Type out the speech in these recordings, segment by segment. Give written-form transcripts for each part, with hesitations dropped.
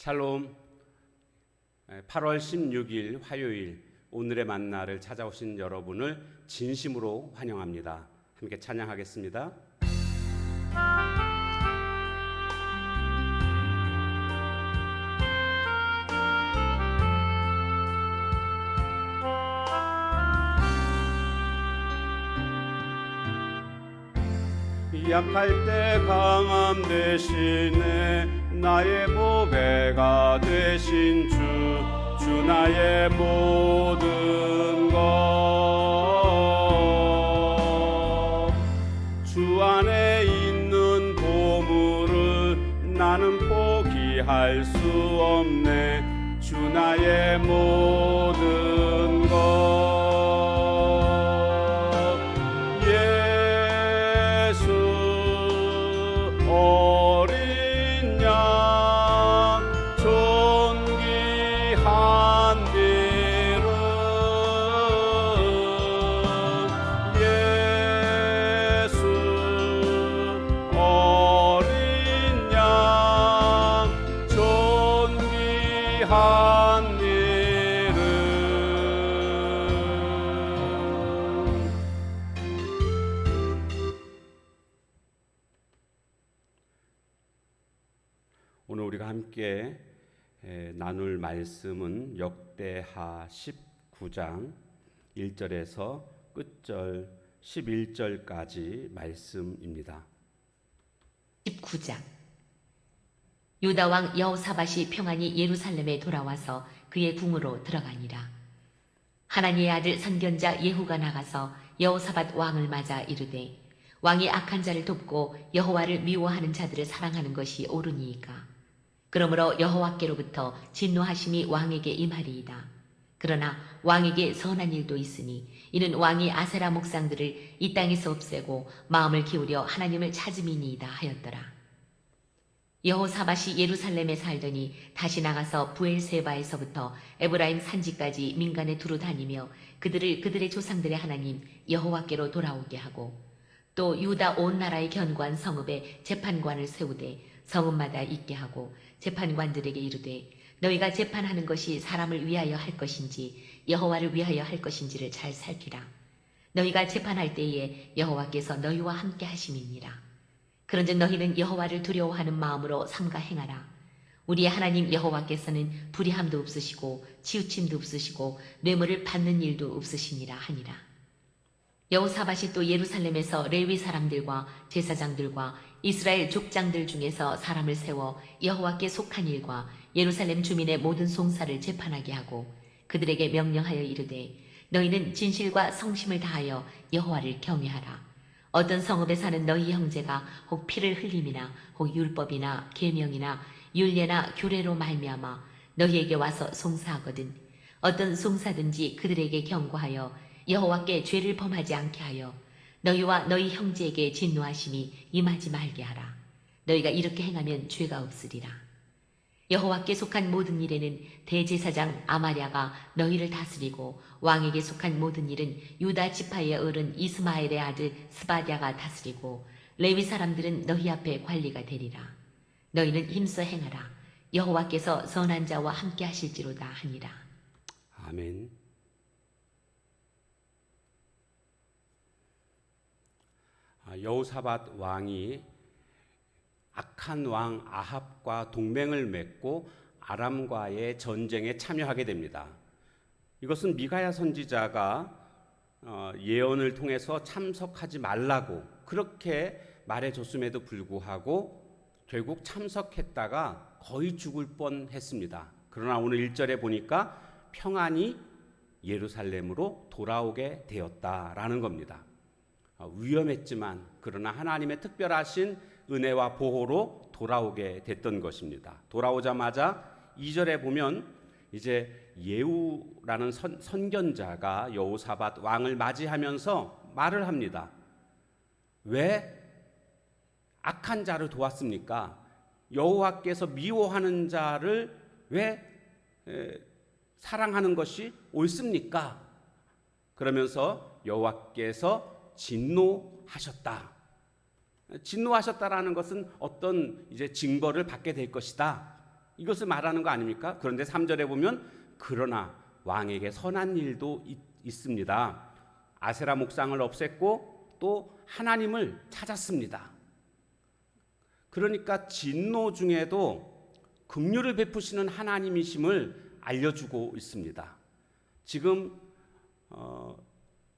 샬롬. 8월 16일 화요일 오늘의 만나를 찾아오신 여러분을 진심으로 환영합니다. 함께 찬양하겠습니다. 약할 때 강함 대신에 나의 보배가 되신 주 나의 모든 것. 주 안에 있는 보물을 나는 포기할 수 없네. 주 나의 모든 것. 오늘 우리가 함께 나눌 말씀은 역대하 19장 1절에서 끝절 11절까지 말씀입니다. 19장. 유다 왕 여호사밧이 평안히 예루살렘에 돌아와서 그의 궁으로 들어가니라. 하나니의 아들 선견자 예후가 나가서 여호사밧 왕을 맞아 이르되, 왕이 악한 자를 돕고 여호와를 미워하는 자들을 사랑하는 것이 옳으니이까. 그러므로 여호와께로부터 진노하심이 왕에게 임하리이다. 그러나 왕에게 선한 일도 있으니 이는 왕이 아세라 목상들을 이 땅에서 없애고 마음을 기울여 하나님을 찾음이니이다 하였더라. 여호사밧이 예루살렘에 살더니 다시 나가서 부엘세바에서부터 에브라임 산지까지 민간에 두루 다니며 그들을 그들의 조상들의 하나님 여호와께로 돌아오게 하고, 또 유다 온 나라의 견고한 성읍에 재판관을 세우되 성읍마다 있게 하고 재판관들에게 이르되, 너희가 재판하는 것이 사람을 위하여 할 것인지 여호와를 위하여 할 것인지를 잘 살피라. 너희가 재판할 때에 여호와께서 너희와 함께 하심이니라. 그런즉 너희는 여호와를 두려워하는 마음으로 삼가 행하라. 우리의 하나님 여호와께서는 불의함도 없으시고 치우침도 없으시고 뇌물을 받는 일도 없으시니라 하니라. 여호사밧이 또 예루살렘에서 레위 사람들과 제사장들과 이스라엘 족장들 중에서 사람을 세워 여호와께 속한 일과 예루살렘 주민의 모든 송사를 재판하게 하고 그들에게 명령하여 이르되, 너희는 진실과 성심을 다하여 여호와를 경외하라. 어떤 성읍에 사는 너희 형제가 혹 피를 흘림이나 혹 율법이나 계명이나 율례나 규례로 말미암아 너희에게 와서 송사하거든 어떤 송사든지 그들에게 경고하여 여호와께 죄를 범하지 않게 하여 너희와 너희 형제에게 진노하심이 임하지 말게 하라. 너희가 이렇게 행하면 죄가 없으리라. 여호와께 속한 모든 일에는 대제사장 아마랴가 너희를 다스리고 왕에게 속한 모든 일은 유다 지파의 어른 이스마엘의 아들 스바랴가 다스리고 레위 사람들은 너희 앞에 관리가 되리라. 너희는 힘써 행하라. 여호와께서 선한 자와 함께 하실지로다 하니라. 아멘. 여호사밧 왕이 악한 왕 아합과 동맹을 맺고 아람과의 전쟁에 참여하게 됩니다. 이것은 미가야 선지자가 예언을 통해서 참석하지 말라고 그렇게 말해줬음에도 불구하고 결국 참석했다가 거의 죽을 뻔했습니다. 그러나 오늘 1절에 보니까 평안히 예루살렘으로 돌아오게 되었다라는 겁니다. 위험했지만 그러나 하나님의 특별하신 은혜와 보호로 돌아오게 됐던 것입니다. 돌아오자마자 2절에 보면 이제 예후라는 선견자가 여호사밧 왕을 맞이하면서 말을 합니다. 왜 악한 자를 도왔습니까? 여호와께서 미워하는 자를 왜 사랑하는 것이 옳습니까? 그러면서 여호와께서 진노하셨다. 진노하셨다라는 것은 어떤 이제 징벌을 받게 될 것이다. 이것을 말하는 거 아닙니까? 그런데 3절에 보면 그러나 왕에게 선한 일도 있습니다. 아세라 목상을 없앴고 또 하나님을 찾았습니다. 그러니까 진노 중에도 긍휼을 베푸시는 하나님이심을 알려주고 있습니다. 지금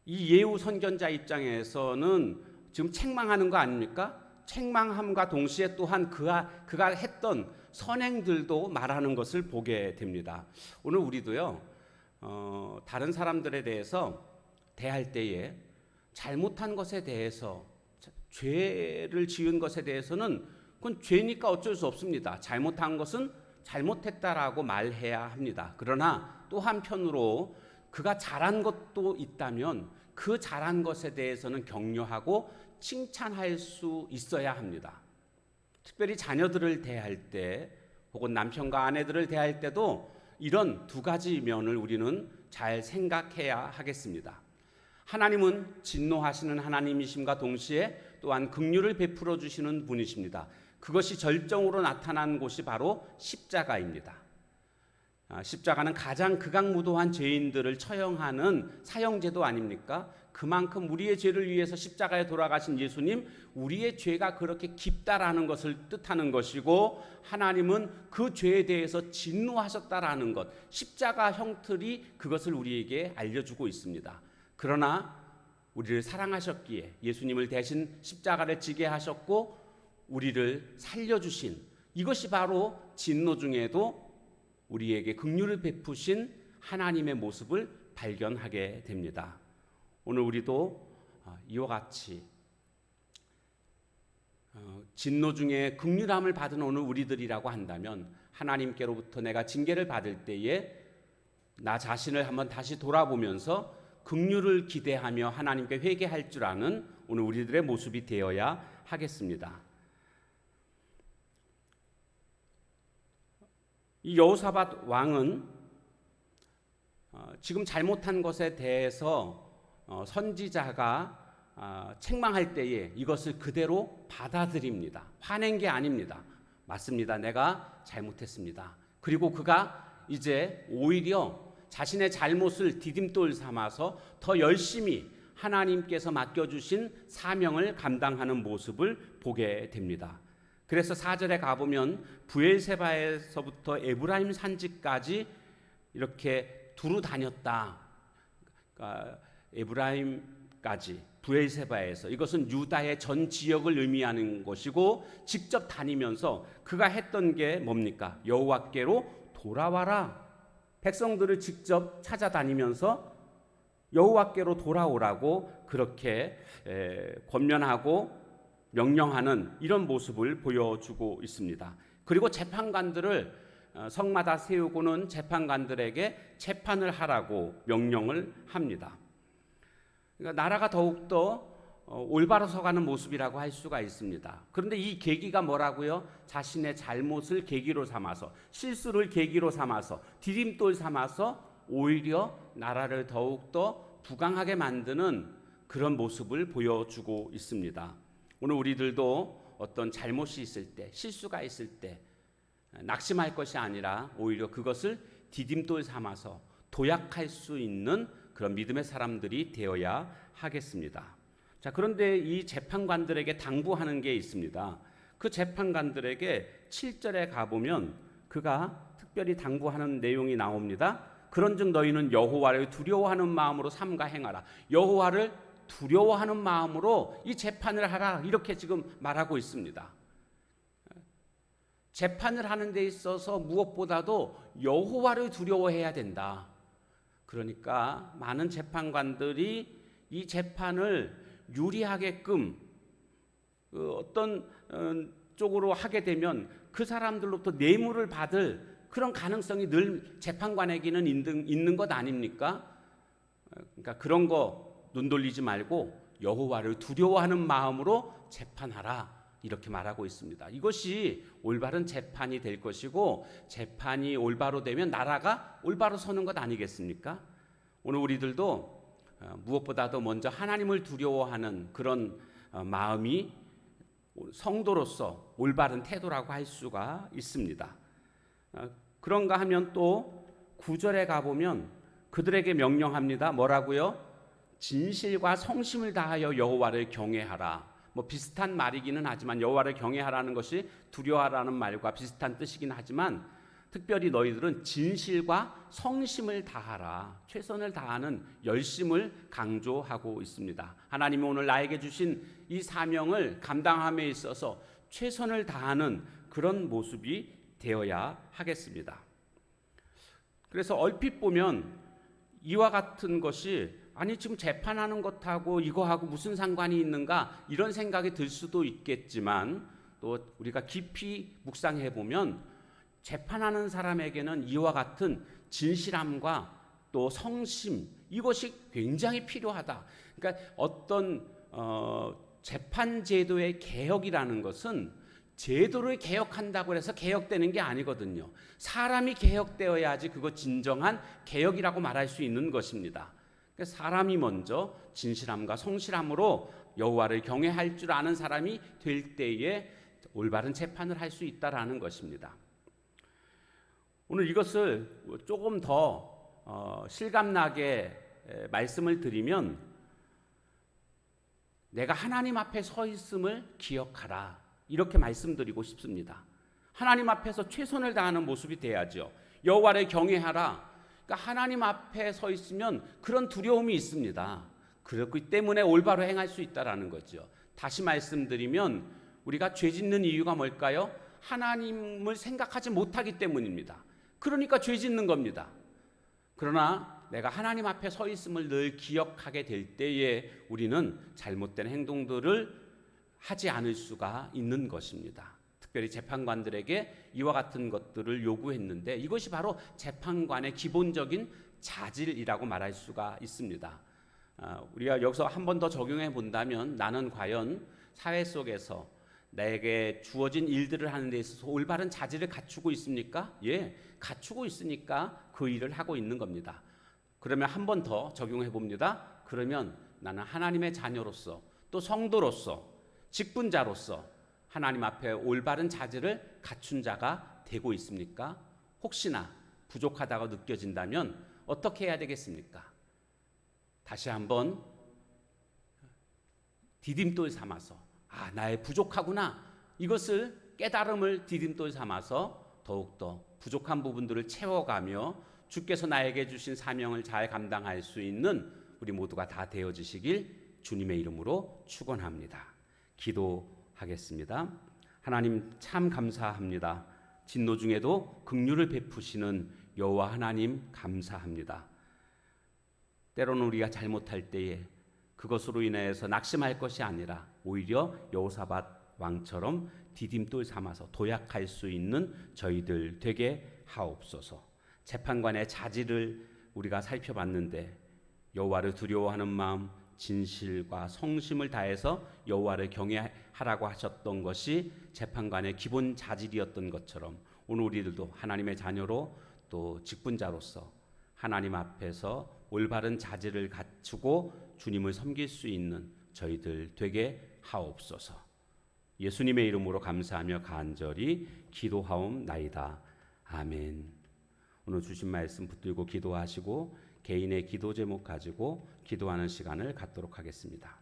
이 예후 선견자 입장에서는 지금 책망하는 거 아닙니까? 책망함과 동시에 또한 그가 했던 선행들도 말하는 것을 보게 됩니다. 오늘 우리도요, 다른 사람들에 대해서 대할 때에 잘못한 것에 대해서, 죄를 지은 것에 대해서는 그건 죄니까 어쩔 수 없습니다. 잘못한 것은 잘못했다라고 말해야 합니다. 그러나 또 한편으로 그가 잘한 것도 있다면 그 잘한 것에 대해서는 격려하고 칭찬할 수 있어야 합니다. 특별히 자녀들을 대할 때 혹은 남편과 아내들을 대할 때도 이런 두 가지 면을 우리는 잘 생각해야 하겠습니다. 하나님은 진노하시는 하나님이심과 동시에 또한 긍휼을 베풀어 주시는 분이십니다. 그것이 절정으로 나타난 곳이 바로 십자가입니다. 십자가는 가장 극악무도한 죄인들을 처형하는 사형제도 아닙니까? 그만큼 우리의 죄를 위해서 십자가에 돌아가신 예수님, 우리의 죄가 그렇게 깊다라는 것을 뜻하는 것이고, 하나님은 그 죄에 대해서 진노하셨다라는 것, 십자가 형틀이 그것을 우리에게 알려주고 있습니다. 그러나 우리를 사랑하셨기에 예수님을 대신 십자가를 지게 하셨고 우리를 살려주신, 이것이 바로 진노 중에도 우리에게 긍휼을 베푸신 하나님의 모습을 발견하게 됩니다. 오늘 우리도 이와 같이 진노 중에 긍휼함을 받은 오늘 우리들이라고 한다면, 하나님께로부터 내가 징계를 받을 때에 나 자신을 한번 다시 돌아보면서 긍휼을 기대하며 하나님께 회개할 줄 아는 오늘 우리들의 모습이 되어야 하겠습니다. 이 여호사밧 왕은 지금 잘못한 것에 대해서 선지자가 책망할 때에 이것을 그대로 받아들입니다. 화낸 게 아닙니다. 맞습니다. 내가 잘못했습니다. 그리고 그가 이제 오히려 자신의 잘못을 디딤돌 삼아서 더 열심히 하나님께서 맡겨주신 사명을 감당하는 모습을 보게 됩니다. 그래서 4절에 가보면 브엘세바에서부터 에브라임 산지까지 이렇게 두루 다녔다. 그러니까 에브라임까지 브엘세바에서, 이것은 유다의 전 지역을 의미하는 것이고, 직접 다니면서 그가 했던 게 뭡니까? 여호와께로 돌아와라. 백성들을 직접 찾아다니면서 여호와께로 돌아오라고 그렇게 권면하고 명령하는 이런 모습을 보여주고 있습니다. 그리고 재판관들을 성마다 세우고는 재판관들에게 재판을 하라고 명령을 합니다. 그러니까 나라가 더욱더 올바로 서가는 모습이라고 할 수가 있습니다. 그런데 이 계기가 뭐라고요? 자신의 잘못을 계기로 삼아서, 실수를 계기로 삼아서, 디딤돌 삼아서 오히려 나라를 더욱더 부강하게 만드는 그런 모습을 보여주고 있습니다. 오늘 우리들도 어떤 잘못이 있을 때, 실수가 있을 때 낙심할 것이 아니라 오히려 그것을 디딤돌 삼아서 도약할 수 있는 그런 믿음의 사람들이 되어야 하겠습니다. 자, 그런데 이 재판관들에게 당부하는 게 있습니다. 그 재판관들에게 7절에 가보면 그가 특별히 당부하는 내용이 나옵니다. 그런즉 너희는 여호와를 두려워하는 마음으로 삼가 행하라. 여호와를 두려워하는 마음으로 이 재판을 하라, 이렇게 지금 말하고 있습니다. 재판을 하는 데 있어서 무엇보다도 여호와를 두려워해야 된다. 그러니까 많은 재판관들이 이 재판을 유리하게끔 어떤 쪽으로 하게 되면 그 사람들로부터 뇌물을 받을 그런 가능성이 늘 재판관에게는 있는 것 아닙니까? 그러니까 그런 거 눈 돌리지 말고 여호와를 두려워하는 마음으로 재판하라, 이렇게 말하고 있습니다. 이것이 올바른 재판이 될 것이고, 재판이 올바로 되면 나라가 올바로 서는 것 아니겠습니까? 오늘 우리들도 무엇보다도 먼저 하나님을 두려워하는 그런 마음이 성도로서 올바른 태도라고 할 수가 있습니다. 그런가 하면 또 9절에 가보면 그들에게 명령합니다. 뭐라고요? 진실과 성심을 다하여 여호와를 경외하라. 뭐 비슷한 말이기는 하지만 여호와를 경외하라는 것이 두려워하라는 말과 비슷한 뜻이긴 하지만 특별히 너희들은 진실과 성심을 다하라. 최선을 다하는 열심을 강조하고 있습니다. 하나님이 오늘 나에게 주신 이 사명을 감당함에 있어서 최선을 다하는 그런 모습이 되어야 하겠습니다. 그래서 얼핏 보면 이와 같은 것이 아니 지금 재판하는 것하고 이거하고 무슨 상관이 있는가 이런 생각이 들 수도 있겠지만 또 우리가 깊이 묵상해 보면 재판하는 사람에게는 이와 같은 진실함과 또 성심 이것이 굉장히 필요하다. 그러니까 어떤 재판 제도의 개혁이라는 것은 제도를 개혁한다고 해서 개혁되는 게 아니거든요. 사람이 개혁되어야지 그거 진정한 개혁이라고 말할 수 있는 것입니다. 그러니까 사람이 먼저 진실함과 성실함으로 여호와를 경외할 줄 아는 사람이 될 때에 올바른 재판을 할 수 있다라는 것입니다. 오늘 이것을 조금 더 실감나게 말씀을 드리면 내가 하나님 앞에 서 있음을 기억하라. 이렇게 말씀드리고 싶습니다. 하나님 앞에서 최선을 다하는 모습이 돼야죠. 여호와를 경외하라. 그러니까 하나님 앞에 서 있으면 그런 두려움이 있습니다. 그렇기 때문에 올바로 행할 수 있다라는 거죠. 다시 말씀드리면 우리가 죄 짓는 이유가 뭘까요? 하나님을 생각하지 못하기 때문입니다. 그러니까 죄 짓는 겁니다. 그러나 내가 하나님 앞에 서 있음을 늘 기억하게 될 때에 우리는 잘못된 행동들을 하지 않을 수가 있는 것입니다. 특별히 재판관들에게 이와 같은 것들을 요구했는데 이것이 바로 재판관의 기본적인 자질이라고 말할 수가 있습니다. 우리가 여기서 한 번 더 적용해 본다면 나는 과연 사회 속에서 내게 주어진 일들을 하는 데 있어서 올바른 자질을 갖추고 있습니까? 예, 갖추고 있으니까 그 일을 하고 있는 겁니다. 그러면 한 번 더 적용해 봅니다. 그러면 나는 하나님의 자녀로서 또 성도로서 직분자로서 하나님 앞에 올바른 자질을 갖춘 자가 되고 있습니까? 혹시나 부족하다고 느껴진다면 어떻게 해야 되겠습니까? 다시 한번 디딤돌 삼아서 나의 부족하구나 이것을 깨달음을 디딤돌 삼아서 더욱더 부족한 부분들을 채워가며 주께서 나에게 주신 사명을 잘 감당할 수 있는 우리 모두가 다 되어지시길 주님의 이름으로 축원합니다. 기도하겠습니다. 하나님 참 감사합니다. 진노 중에도 긍휼을 베푸시는 여호와 하나님 감사합니다. 때로는 우리가 잘못할 때에 그것으로 인해서 낙심할 것이 아니라 오히려 여호사밧 왕처럼 디딤돌 삼아서 도약할 수 있는 저희들 되게 하옵소서. 재판관의 자질을 우리가 살펴봤는데 여호와를 두려워하는 마음, 진실과 성심을 다해서 여호와를 경외하라고 하셨던 것이 재판관의 기본 자질이었던 것처럼 오늘 우리들도 하나님의 자녀로 또 직분자로서 하나님 앞에서 올바른 자질을 갖추고 주님을 섬길 수 있는 저희들 되게 하옵소서. 예수님의 이름으로 감사하며 간절히 기도하옵나이다. 아멘. 오늘 주신 말씀 붙들고 기도하시고 개인의 기도 제목 가지고 기도하는 시간을 갖도록 하겠습니다.